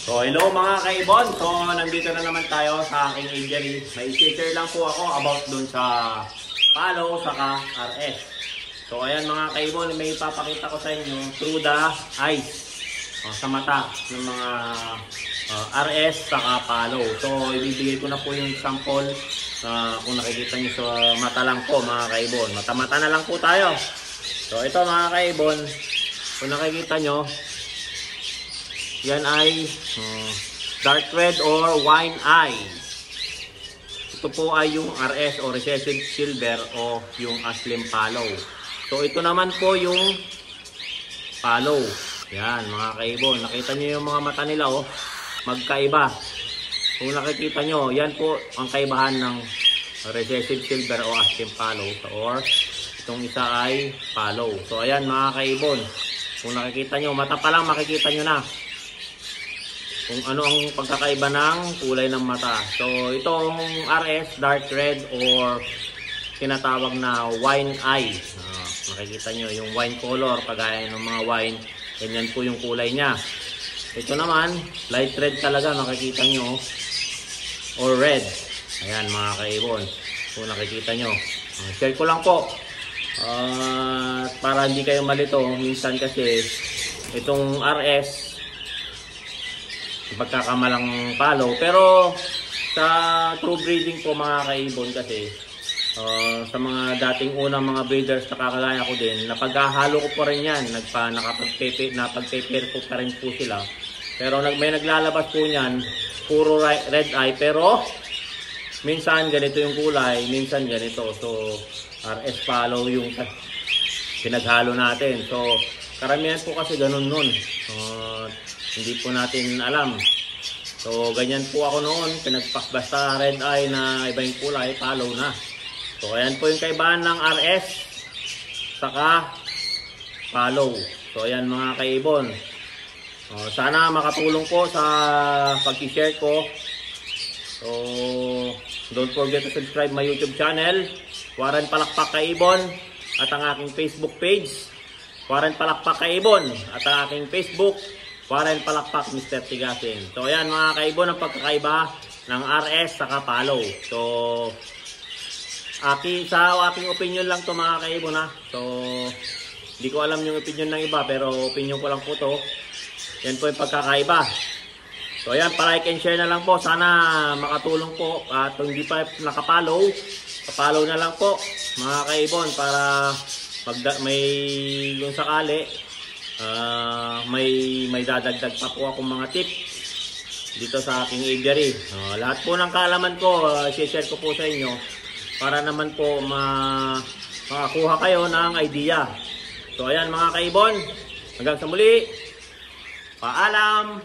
So hello mga kaibon, so nandito na naman tayo sa aking aviary. May share lang po ako about dun sa Palo saka RS. So ayan mga kaibon, may ipapakita ko sa inyo through the eyes, sa mata ng mga RS saka Palo. So ibibigay ko na po yung sample kung nakikita nyo sa mata lang po mga kaibon. Mata-mata na lang po tayo. So ito mga kaibon, kung nakikita nyo, yan ay dark red or wine eye. Ito po ay yung RS o recessive silver o yung Aslim Palo. So ito naman po yung Palo. Yan mga kaibon, nakita nyo yung mga mata nila oh, magkaiba. Kung nakikita nyo, yan po ang kaibahan ng recessive silver o Aslim Palo or itong isa ay Palo. So ayan mga kaibon, kung nakikita nyo, mata pa lang makikita nyo na kung ano ang pagkakaiba ng kulay ng mata. So itong RS, dark red or tinatawag na wine eye. Makikita nyo yung wine color, kagaya ng mga wine, ganyan po yung kulay niya. Ito naman, light red talaga, makikita nyo, or red. Ayan mga kaibon, kung nakikita nyo. Share ko lang po, para hindi kayo malito. Minsan kasi itong RS, pagkakamalang Palo, pero sa true breeding po mga kaibon kasi sa mga dating unang mga breeders na kakagaya ko din, napaghahalo ko pa rin yan, napag-pair ko pa rin po sila, pero may naglalabas po niyan puro red eye, pero minsan ganito yung kulay, minsan ganito. So RS Palo yung pinaghalo natin. So karamihan po kasi ganun nun, hindi po natin alam. So ganyan po ako noon, basta red eye na iba yung kulay, Palo na. So ayan po yung kaibahan ng RS saka Palo. So ayan mga kaibon, sana makatulong po sa pag-share ko. So don't forget to subscribe my YouTube channel, Warren Palakpak Kaibon, at ang aking Facebook page, Warren Palakpak Kaibon, at ang aking Facebook, Warren Palakpak Mr. Tigasin. So ayan mga kaibon, ang pagkakaiba ng RS saka Palo. So sa aking opinion lang to mga kaibon ha. So hindi ko alam yung opinion ng iba, pero opinion ko lang po to. Yan po yung pagkakaiba. So ayan, pa-like and share na lang po. Sana makatulong po. At kung hindi pa nakapollow, pa-follow na lang po mga kaibon, para may yung sakali may dadagdag pa po akong mga tip dito sa aking aviary. Lahat po ng kaalaman ko, share ko po sa inyo para naman po makakuha kayo ng idea. So ayan mga kaibon, hanggang sa muli, paalam!